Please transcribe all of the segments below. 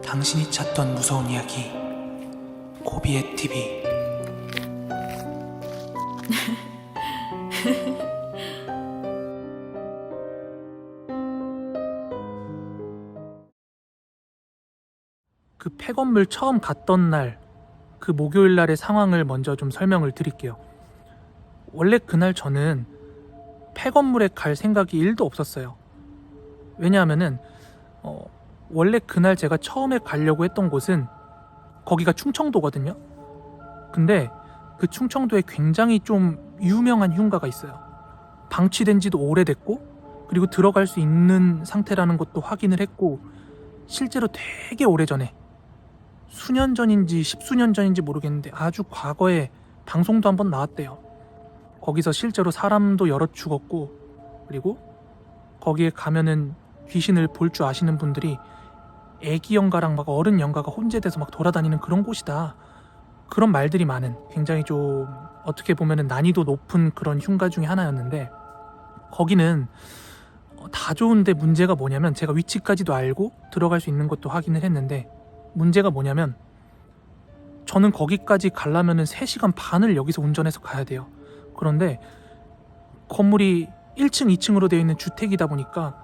당신이 찾던 무서운 이야기 고비의 TV. 그 폐건물 처음 갔던 날, 그 목요일 날의 상황을 먼저 좀 설명을 드릴게요. 원래 그날 저는 폐건물에 갈 생각이 1도 없었어요. 왜냐하면은 원래 그날 제가 처음에 가려고 했던 곳은 거기가 충청도거든요. 근데 그 충청도에 굉장히 좀 유명한 흉가가 있어요. 방치된 지도 오래됐고, 그리고 들어갈 수 있는 상태라는 것도 확인을 했고, 실제로 되게 오래전에, 수년 전인지 십수년 전인지 모르겠는데 아주 과거에 방송도 한번 나왔대요. 거기서 실제로 사람도 여럿 죽었고, 그리고 거기에 가면은 귀신을 볼 줄 아시는 분들이 애기 영가랑 막 어른 영가가 혼재돼서 막 돌아다니는 그런 곳이다, 그런 말들이 많은, 굉장히 좀 어떻게 보면은 난이도 높은 그런 흉가 중에 하나였는데, 거기는 다 좋은데 문제가 뭐냐면, 제가 위치까지도 알고 들어갈 수 있는 것도 확인을 했는데, 문제가 뭐냐면 저는 거기까지 가려면은 3시간 반을 여기서 운전해서 가야 돼요. 그런데 건물이 1층 2층으로 되어 있는 주택이다 보니까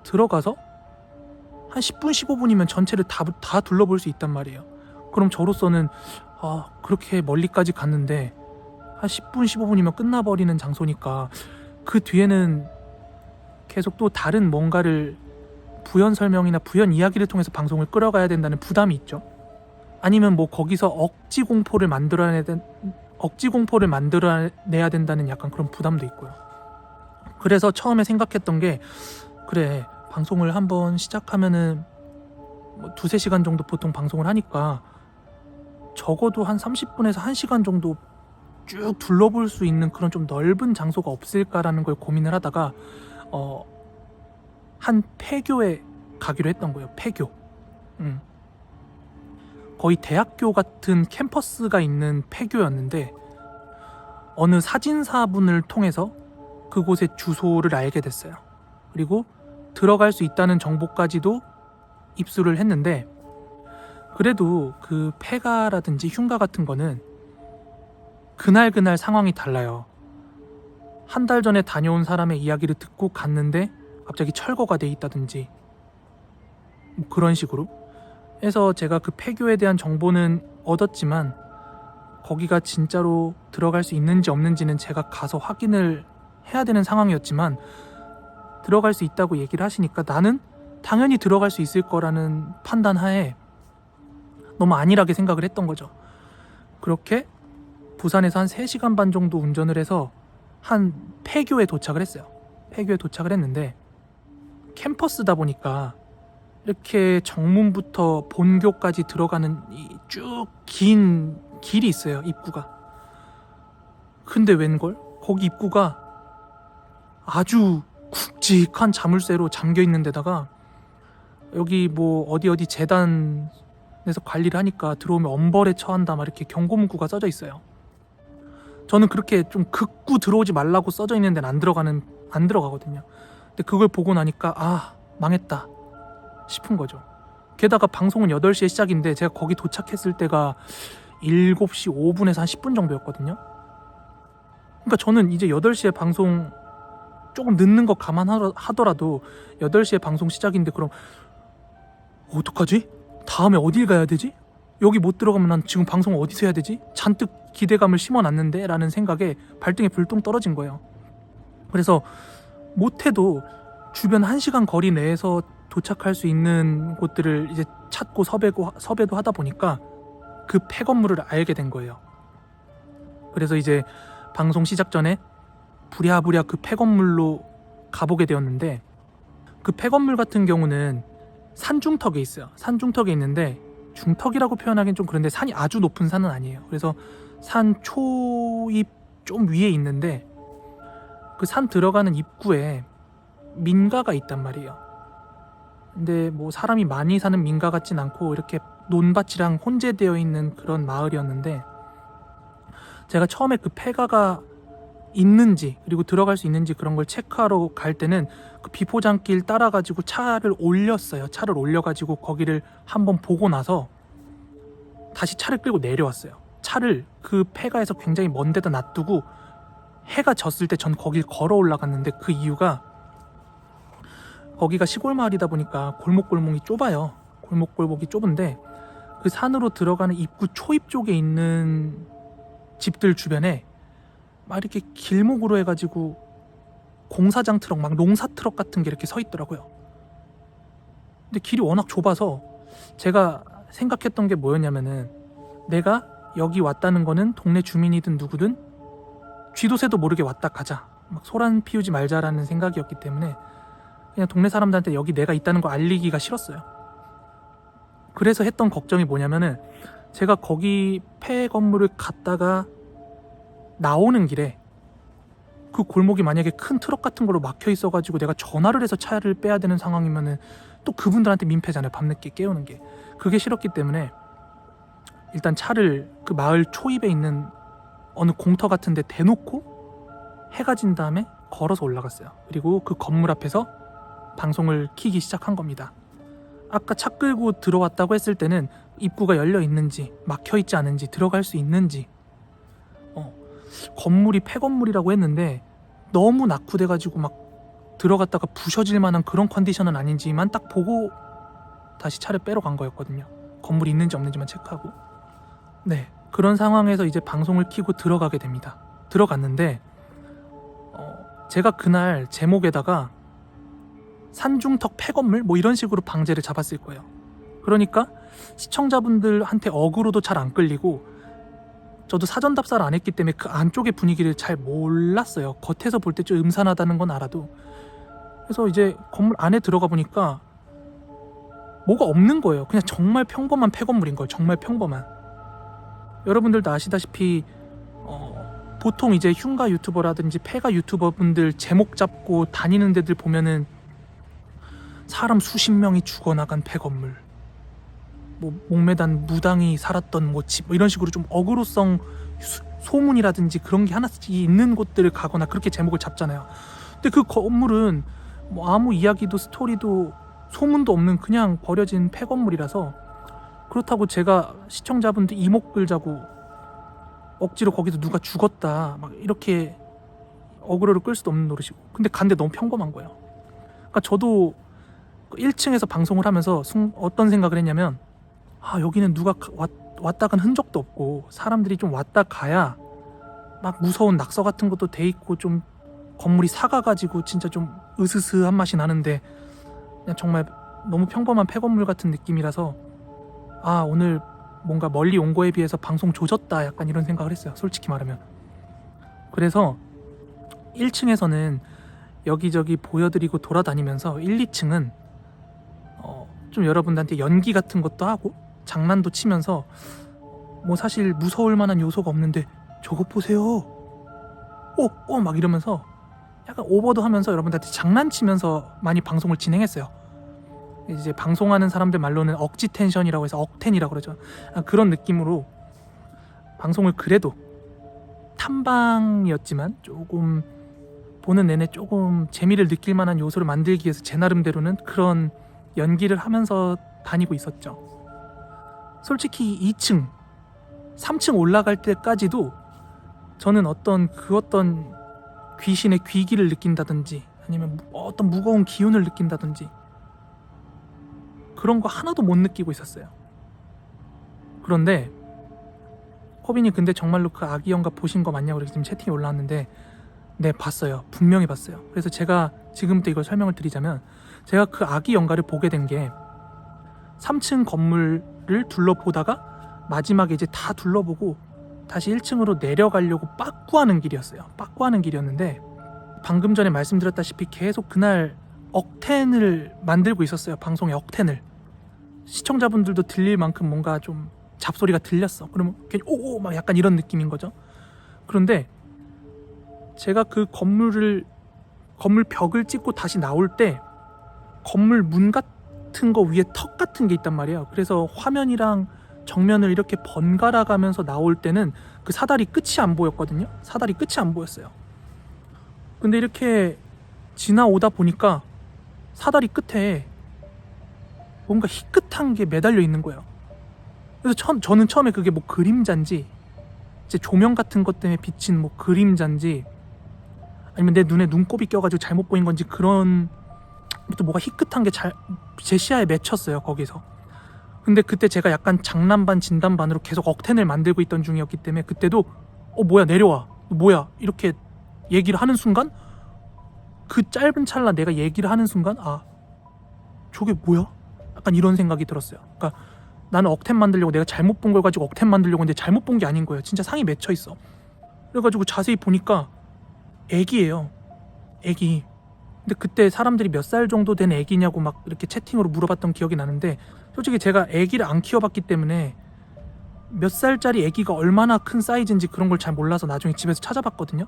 들어가서 한 10분 15분이면 전체를 다 둘러볼 수 있단 말이에요. 그럼 저로서는 그렇게 멀리까지 갔는데 한 10분 15분이면 끝나버리는 장소니까 그 뒤에는 계속 또 다른 뭔가를 부연 설명이나 부연 이야기를 통해서 방송을 끌어가야 된다는 부담이 있죠. 아니면 뭐 거기서 억지 공포를 만들어내야 된다는 약간 그런 부담도 있고요. 그래서 처음에 생각했던 게, 그래, 방송을 한번 시작하면은 뭐 2-3시간 정도 보통 방송을 하니까 적어도 한 30분에서 1시간 정도 쭉 둘러볼 수 있는 그런 좀 넓은 장소가 없을까라는 걸 고민을 하다가 한 폐교에 가기로 했던 거예요. 폐교. 거의 대학교 같은 캠퍼스가 있는 폐교였는데, 어느 사진사분을 통해서 그곳의 주소를 알게 됐어요. 그리고 들어갈 수 있다는 정보까지도 입수를 했는데, 그래도 그 폐가라든지 흉가 같은 거는 그날 상황이 달라요. 한 달 전에 다녀온 사람의 이야기를 듣고 갔는데 갑자기 철거가 돼 있다든지 뭐 그런 식으로 해서, 제가 그 폐교에 대한 정보는 얻었지만 거기가 진짜로 들어갈 수 있는지 없는지는 제가 가서 확인을 해야 되는 상황이었지만, 들어갈 수 있다고 얘기를 하시니까 나는 당연히 들어갈 수 있을 거라는 판단 하에 너무 안일하게 생각을 했던 거죠. 그렇게 부산에서 한 3시간 반 정도 운전을 해서 한 폐교에 도착을 했어요. 폐교에 도착을 했는데, 캠퍼스다 보니까 이렇게 정문부터 본교까지 들어가는 이 쭉 긴 길이 있어요, 입구가. 근데 웬걸? 거기 입구가 아주 굵직한 자물쇠로 잠겨 있는 데다가, 여기 뭐 어디 재단에서 관리를 하니까 들어오면 엄벌에 처한다 막 이렇게 경고 문구가 써져 있어요. 저는 그렇게 좀 극구 들어오지 말라고 써져 있는 데는 안 들어가거든요. 근데 그걸 보고 나니까 망했다 싶은 거죠. 게다가 방송은 8시에 시작인데 제가 거기 도착했을 때가 7시 5분에서 한 10분 정도였거든요. 그러니까 저는 이제 8시에 방송 조금 늦는 거 감안하더라도 8시에 방송 시작인데, 그럼 어떡하지? 다음에 어딜 가야 되지? 여기 못 들어가면 난 지금 방송 어디서 해야 되지? 잔뜩 기대감을 심어놨는데 라는 생각에 발등에 불똥 떨어진 거예요. 그래서 못해도 주변 1시간 거리 내에서 도착할 수 있는 곳들을 이제 찾고 섭외도 하다 보니까 그 폐건물을 알게 된 거예요. 그래서 이제 방송 시작 전에 부랴부랴 그 폐건물로 가보게 되었는데, 그 폐건물 같은 경우는 산중턱에 있어요. 산중턱에 있는데, 중턱이라고 표현하기는 좀 그런데 산이 아주 높은 산은 아니에요. 그래서 산 초입 좀 위에 있는데, 그 산 들어가는 입구에 민가가 있단 말이에요. 근데 뭐 사람이 많이 사는 민가 같진 않고 이렇게 논밭이랑 혼재되어 있는 그런 마을이었는데, 제가 처음에 그 폐가가 있는지 그리고 들어갈 수 있는지 그런 걸 체크하러 갈 때는 그 비포장길 따라가지고 차를 올렸어요. 차를 올려가지고 거기를 한번 보고 나서 다시 차를 끌고 내려왔어요. 차를 그 폐가에서 굉장히 먼 데다 놔두고 해가 졌을 때 전 거길 걸어 올라갔는데 그 이유가 거기가 시골 마을이다 보니까 골목골목이 좁아요. 골목골목이 좁은데 그 산으로 들어가는 입구 초입 쪽에 있는 집들 주변에 막 이렇게 길목으로 해가지고 공사장 트럭, 막 농사 트럭 같은 게 이렇게 서 있더라고요. 근데 길이 워낙 좁아서 제가 생각했던 게 뭐였냐면은 내가 여기 왔다는 거는 동네 주민이든 누구든 쥐도 새도 모르게 왔다 가자, 막 소란 피우지 말자라는 생각이었기 때문에 그냥 동네 사람들한테 여기 내가 있다는 거 알리기가 싫었어요. 그래서 했던 걱정이 뭐냐면은 제가 거기 폐 건물을 갔다가 나오는 길에 그 골목이 만약에 큰 트럭 같은 걸로 막혀 있어가지고 내가 전화를 해서 차를 빼야 되는 상황이면은 또 그분들한테 민폐잖아요. 밤늦게 깨우는 게. 그게 싫었기 때문에 일단 차를 그 마을 초입에 있는 어느 공터 같은 데 대놓고 해가 진 다음에 걸어서 올라갔어요. 그리고 그 건물 앞에서 방송을 켜기 시작한 겁니다. 아까 차 끌고 들어왔다고 했을 때는 입구가 열려 있는지 막혀 있지 않은지 들어갈 수 있는지 건물이 폐건물이라고 했는데 너무 낙후돼가지고 막 들어갔다가 부셔질 만한 그런 컨디션은 아닌지만 딱 보고 다시 차를 빼러 간 거였거든요. 건물이 있는지 없는지만 체크하고. 네, 그런 상황에서 이제 방송을 켜고 들어가게 됩니다. 들어갔는데 제가 그날 제목에다가 산중턱 폐건물 뭐 이런 식으로 방제를 잡았을 거예요. 그러니까 시청자분들한테 어그로도 잘 안 끌리고 저도 사전 답사를 안 했기 때문에 그 안쪽의 분위기를 잘 몰랐어요. 겉에서 볼 때 좀 음산하다는 건 알아도. 그래서 이제 건물 안에 들어가 보니까 뭐가 없는 거예요. 그냥 정말 평범한 폐건물인 거예요. 정말 평범한. 여러분들도 아시다시피 보통 이제 흉가 유튜버라든지 폐가 유튜버분들 제목 잡고 다니는 데들 보면은 사람 수십 명이 죽어나간 폐건물, 뭐 목매단 무당이 살았던 뭐 집, 뭐 이런 식으로 좀 어그로성 소문이라든지 그런 게 하나씩 있는 곳들을 가거나 그렇게 제목을 잡잖아요. 근데 그 건물은 뭐 아무 이야기도 스토리도 소문도 없는 그냥 버려진 폐건물이라서, 그렇다고 제가 시청자분들 이목 끌자고 억지로 거기서 누가 죽었다 막 이렇게 어그로를 끌 수도 없는 노릇이고. 근데 간데 너무 평범한 거예요. 그러니까 저도 1층에서 방송을 하면서 어떤 생각을 했냐면, 여기는 누가 왔다 간 흔적도 없고 사람들이 좀 왔다 가야 막 무서운 낙서 같은 것도 돼 있고 좀 건물이 사가가지고 진짜 좀 으스스한 맛이 나는데 그냥 정말 너무 평범한 폐건물 같은 느낌이라서 오늘 뭔가 멀리 온 거에 비해서 방송 조졌다 약간 이런 생각을 했어요. 솔직히 말하면. 그래서 1층에서는 여기저기 보여드리고 돌아다니면서 1, 2층은 좀 여러분들한테 연기 같은 것도 하고 장난도 치면서 뭐 사실 무서울 만한 요소가 없는데 저것 보세요 막 이러면서 약간 오버도 하면서 여러분들한테 장난치면서 많이 방송을 진행했어요. 이제 방송하는 사람들 말로는 억지 텐션이라고 해서 억텐이라고 그러죠. 그런 느낌으로 방송을 그래도 탐방이었지만 조금 보는 내내 조금 재미를 느낄 만한 요소를 만들기 위해서 제 나름대로는 그런 연기를 하면서 다니고 있었죠. 솔직히 2층, 3층 올라갈 때까지도 저는 어떤 귀신의 귀기를 느낀다든지 아니면 어떤 무거운 기운을 느낀다든지 그런 거 하나도 못 느끼고 있었어요. 그런데 코빈이 근데 정말로 그 아기 영가 보신 거 맞냐고 지금 채팅이 올라왔는데, 네, 봤어요. 분명히 봤어요. 그래서 제가 지금부터 이걸 설명을 드리자면, 제가 그 아기 영가를 보게 된 게 3층 건물을 둘러보다가 마지막에 이제 다 둘러보고 다시 1층으로 내려가려고 빠꾸하는 길이었어요. 빠꾸하는 길이었는데 방금 전에 말씀드렸다시피 계속 그날 억텐을 만들고 있었어요. 방송에 억텐을. 시청자분들도 들릴 만큼 뭔가 좀 잡소리가 들렸어. 그러면 괜히 오오 막 약간 이런 느낌인 거죠. 그런데 제가 그 건물 벽을 찍고 다시 나올 때 건물 문 같은 거 위에 턱 같은 게 있단 말이에요. 그래서 화면이랑 정면을 이렇게 번갈아 가면서 나올 때는 그 사다리 끝이 안 보였거든요. 사다리 끝이 안 보였어요. 근데 이렇게 지나오다 보니까 사다리 끝에 뭔가 희끗한 게 매달려 있는 거예요. 그래서 저는 처음에 그게 뭐 그림자인지, 제 조명 같은 것 때문에 비친 뭐 그림자인지, 아니면 내 눈에 눈곱이 껴가지고 잘못 보인 건지, 그런 또 뭐가 희끗한 게 제 시야에 맺혔어요, 거기서. 근데 그때 제가 약간 장난 반 진담 반으로 계속 억텐을 만들고 있던 중이었기 때문에, 그때도 뭐야, 내려와, 뭐야, 이렇게 얘기를 하는 순간, 그 짧은 찰나 내가 얘기를 하는 순간, 저게 뭐야? 약간 이런 생각이 들었어요. 그러니까 나는 억텐 만들려고, 내가 잘못 본 걸 가지고 억텐 만들려고 했는데 잘못 본 게 아닌 거예요. 진짜 상이 맺혀 있어. 그래가지고 자세히 보니까 애기예요. 애기. 근데 그때 사람들이 몇 살 정도 된 애기냐고 막 이렇게 채팅으로 물어봤던 기억이 나는데, 솔직히 제가 애기를 안 키워봤기 때문에 몇 살짜리 애기가 얼마나 큰 사이즈인지 그런 걸 잘 몰라서 나중에 집에서 찾아봤거든요.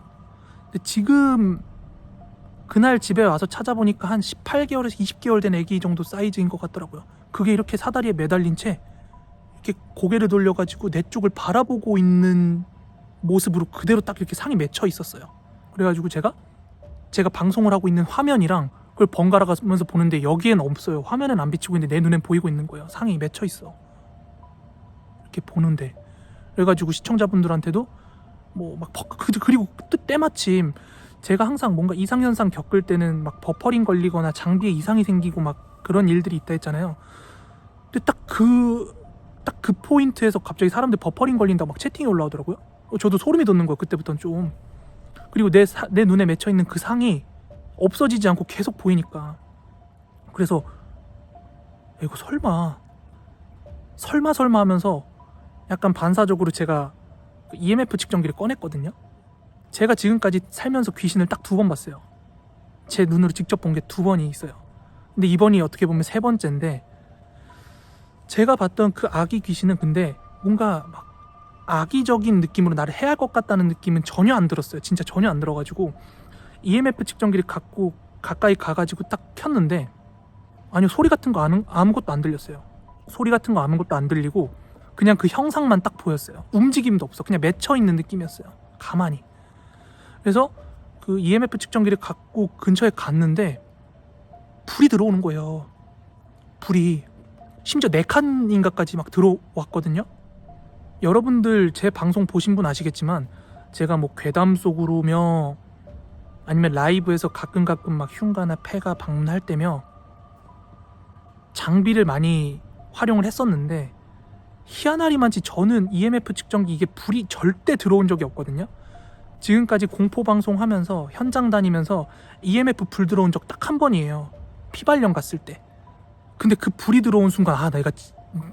근데 지금 그날 집에 와서 찾아보니까 한 18개월에서 20개월 된 애기 정도 사이즈인 것 같더라고요. 그게 이렇게 사다리에 매달린 채 이렇게 고개를 돌려가지고 내 쪽을 바라보고 있는 모습으로 그대로 딱 이렇게 상이 맺혀 있었어요. 그래가지고 제가 방송을 하고 있는 화면이랑 그걸 번갈아 가면서 보는데 여기엔 없어요. 화면엔 안 비치고 있는데 내 눈엔 보이고 있는 거예요. 상이 맺혀 있어. 이렇게 보는데. 그래가지고 시청자분들한테도 뭐 막 그리고 때마침 제가 항상 뭔가 이상현상 겪을 때는 막 버퍼링 걸리거나 장비에 이상이 생기고 막 그런 일들이 있다 했잖아요. 근데 딱 그 포인트에서 갑자기 사람들 버퍼링 걸린다고 막 채팅이 올라오더라고요. 저도 소름이 돋는 거예요. 그때부터는 좀. 그리고 내 눈에 맺혀 있는 그 상이 없어지지 않고 계속 보이니까. 그래서 이거 설마 하면서 약간 반사적으로 제가 EMF 측정기를 꺼냈거든요. 제가 지금까지 살면서 귀신을 딱 2번 봤어요. 제 눈으로 직접 본 게 2번이 있어요. 근데 이번이 어떻게 보면 3번째인데, 제가 봤던 그 아기 귀신은 근데 뭔가 막 악의적인 느낌으로 나를 해할 것 같다는 느낌은 전혀 안 들었어요. 진짜 전혀 안 들어가지고 EMF 측정기를 갖고 가까이 가가지고 딱 켰는데, 아니요, 소리 같은 거 아무것도 안 들렸어요. 소리 같은 거 아무것도 안 들리고 그냥 그 형상만 딱 보였어요. 움직임도 없어. 그냥 맺혀 있는 느낌이었어요. 가만히. 그래서 그 EMF 측정기를 갖고 근처에 갔는데 불이 들어오는 거예요. 불이 심지어 4칸인가까지 막 들어왔거든요. 여러분들 제 방송 보신 분 아시겠지만, 제가 뭐 괴담 속으로며 아니면 라이브에서 가끔 막 흉가나 폐가 방문할 때며 장비를 많이 활용을 했었는데, 희한하리만치 저는 EMF 측정기 이게 불이 절대 들어온 적이 없거든요. 지금까지 공포 방송 하면서 현장 다니면서 EMF 불 들어온 적 딱 한 번이에요. 피발령 갔을 때. 근데 그 불이 들어온 순간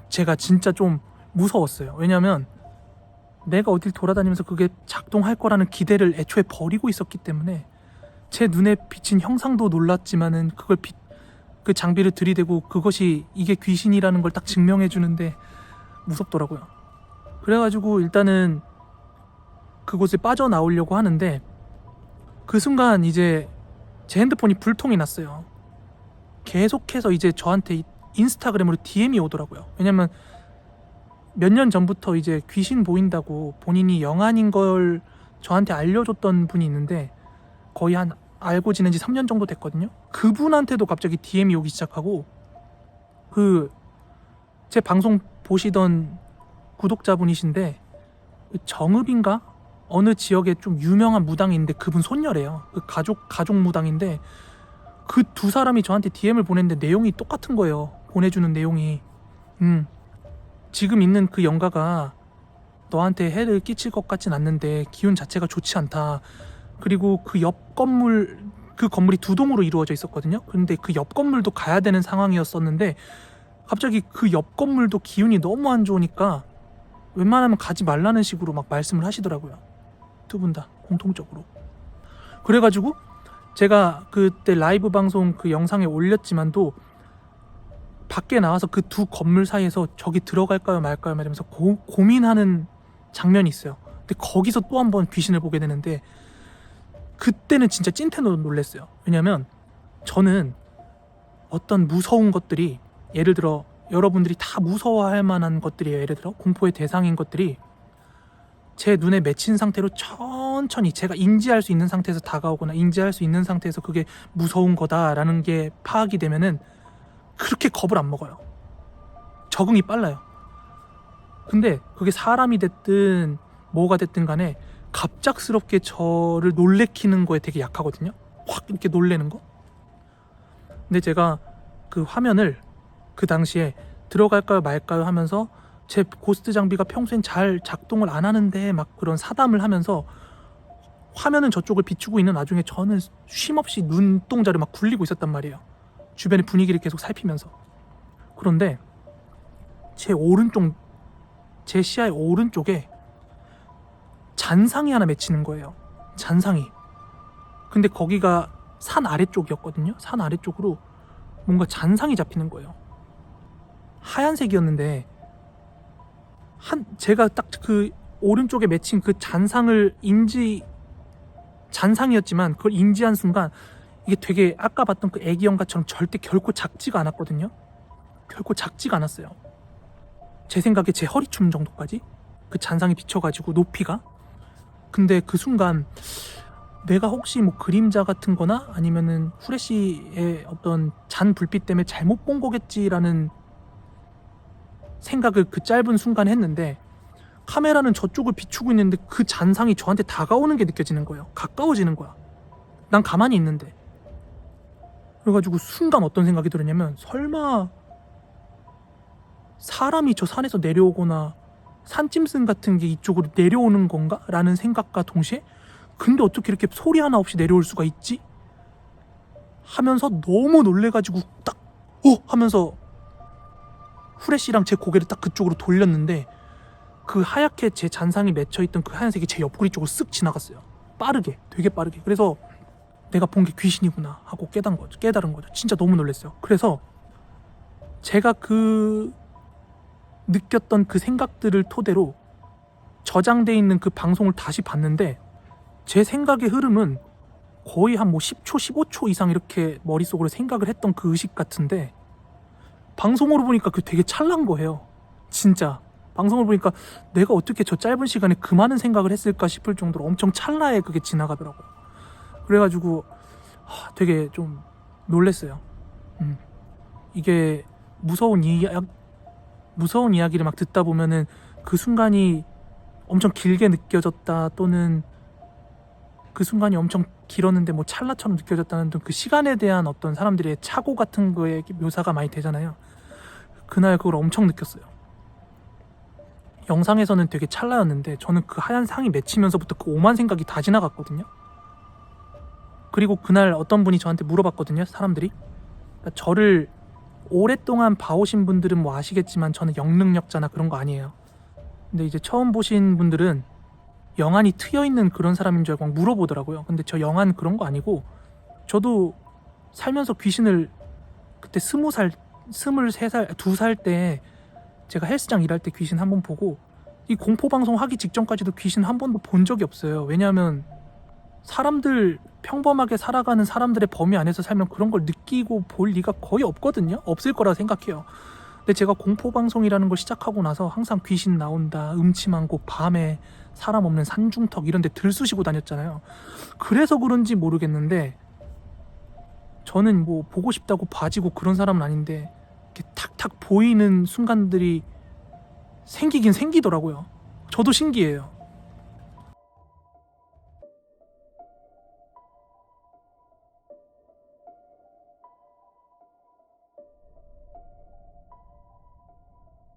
제가 진짜 좀 무서웠어요. 왜냐면 내가 어딜 돌아다니면서 그게 작동할 거라는 기대를 애초에 버리고 있었기 때문에, 제 눈에 비친 형상도 놀랐지만은 그 장비를 들이대고 그것이 이게 귀신이라는 걸 딱 증명해 주는데 무섭더라고요. 그래가지고 일단은 그곳에 빠져나오려고 하는데, 그 순간 이제 제 핸드폰이 불통이 났어요. 계속해서 이제 저한테 인스타그램으로 DM이 오더라고요. 왜냐면 몇 년 전부터 이제 귀신 보인다고 본인이 영안인 걸 저한테 알려줬던 분이 있는데, 거의 한 알고 지낸 지 3년 정도 됐거든요. 그분한테도 갑자기 DM이 오기 시작하고, 제 방송 보시던 구독자분이신데, 정읍인가? 어느 지역에 좀 유명한 무당이 있는데 그분 손녀래요. 그 가족 무당인데, 그 2사람이 저한테 DM을 보냈는데 내용이 똑같은 거예요. 보내주는 내용이. 지금 있는 그 영가가 너한테 해를 끼칠 것 같진 않는데 기운 자체가 좋지 않다. 그리고 그 옆 건물, 그 건물이 2동으로 이루어져 있었거든요. 근데 그 옆 건물도 가야 되는 상황이었었는데, 갑자기 그 옆 건물도 기운이 너무 안 좋으니까 웬만하면 가지 말라는 식으로 막 말씀을 하시더라고요. 2분 다 공통적으로. 그래가지고 제가 그때 라이브 방송 그 영상에 올렸지만도 밖에 나와서 그 2 건물 사이에서 저기 들어갈까요 말까요 이러면서 고민하는 장면이 있어요. 근데 거기서 또 한 번 귀신을 보게 되는데, 그때는 진짜 찐텐으로 놀랐어요. 왜냐면 저는 어떤 무서운 것들이, 예를 들어 여러분들이 다 무서워할 만한 것들이에요. 예를 들어 공포의 대상인 것들이 제 눈에 맺힌 상태로 천천히 제가 인지할 수 있는 상태에서 다가오거나 인지할 수 있는 상태에서 그게 무서운 거다라는 게 파악이 되면은 그렇게 겁을 안 먹어요. 적응이 빨라요. 근데 그게 사람이 됐든 뭐가 됐든 간에 갑작스럽게 저를 놀래키는 거에 되게 약하거든요. 확 이렇게 놀래는 거. 근데 제가 그 화면을 그 당시에 들어갈까요 말까요 하면서 제 고스트 장비가 평소엔 잘 작동을 안 하는데 막 그런 사담을 하면서 화면은 저쪽을 비추고 있는 와중에 저는 쉼없이 눈동자를 막 굴리고 있었단 말이에요. 주변의 분위기를 계속 살피면서. 그런데 제 시야의 오른쪽에 잔상이 하나 맺히는 거예요. 잔상이. 근데 거기가 산 아래쪽이었거든요. 산 아래쪽으로 뭔가 잔상이 잡히는 거예요. 하얀색이었는데 제가 딱 그 오른쪽에 맺힌 그 잔상이었지만 그걸 인지한 순간 이게 되게 아까 봤던 그 애기 영가처럼 절대 결코 작지가 않았거든요. 결코 작지가 않았어요. 제 생각에 제 허리춤 정도까지 그 잔상이 비춰가지고 높이가. 근데 그 순간 내가 혹시 뭐 그림자 같은 거나 아니면은 후레쉬의 어떤 잔 불빛 때문에 잘못 본 거겠지라는 생각을 그 짧은 순간 했는데 카메라는 저쪽을 비추고 있는데 그 잔상이 저한테 다가오는 게 느껴지는 거예요. 가까워지는 거야. 난 가만히 있는데. 그래가지고 순간 어떤 생각이 들었냐면 설마 사람이 저 산에서 내려오거나 산짐승 같은 게 이쪽으로 내려오는 건가? 라는 생각과 동시에 근데 어떻게 이렇게 소리 하나 없이 내려올 수가 있지? 하면서 너무 놀래가지고 딱 하면서 후레쉬랑 제 고개를 딱 그쪽으로 돌렸는데 그 하얗게 제 잔상이 맺혀있던 그 하얀색이 제 옆구리 쪽으로 쓱 지나갔어요. 빠르게, 되게 빠르게. 그래서 내가 본 게 귀신이구나 하고 깨달은 거죠. 진짜 너무 놀랐어요. 그래서 제가 느꼈던 그 생각들을 토대로 저장돼 있는 그 방송을 다시 봤는데 제 생각의 흐름은 거의 한 10초, 15초 이상 이렇게 머릿속으로 생각을 했던 그 의식 같은데 방송으로 보니까 그 되게 찰난 거예요. 진짜 방송을 보니까 내가 어떻게 저 짧은 시간에 그 많은 생각을 했을까 싶을 정도로 엄청 찰나에 그게 지나가더라고요. 그래가지고 되게 좀 놀랬어요. 이게 무서운 이야기를 막 듣다 보면은 그 순간이 엄청 길게 느껴졌다 또는 그 순간이 엄청 길었는데 뭐 찰나처럼 느껴졌다는 그 시간에 대한 어떤 사람들의 착오 같은 거에 묘사가 많이 되잖아요. 그날 그걸 엄청 느꼈어요. 영상에서는 되게 찰나였는데 저는 그 하얀 상이 맺히면서부터 그 오만 생각이 다 지나갔거든요. 그리고 그날 어떤 분이 저한테 물어봤거든요. 사람들이. 그러니까 저를 오랫동안 봐오신 분들은 뭐 아시겠지만 저는 영능력자나 그런 거 아니에요. 근데 이제 처음 보신 분들은 영안이 트여있는 그런 사람인 줄 알고 막 물어보더라고요. 근데 저 영안 그런 거 아니고 저도 살면서 귀신을 그때 20살, 23살, 2살 때 제가 헬스장 일할 때 귀신 한 번 보고 이 공포방송 하기 직전까지도 귀신 한 번도 본 적이 없어요. 왜냐하면 사람들 평범하게 살아가는 사람들의 범위 안에서 살면 그런 걸 느끼고 볼 리가 거의 없거든요. 없을 거라 생각해요. 근데 제가 공포방송이라는 걸 시작하고 나서 항상 귀신 나온다, 음침한 곳, 밤에 사람 없는 산중턱 이런 데 들쑤시고 다녔잖아요. 그래서 그런지 모르겠는데 저는 뭐 보고 싶다고 봐지고 그런 사람은 아닌데 이렇게 탁탁 보이는 순간들이 생기긴 생기더라고요. 저도 신기해요.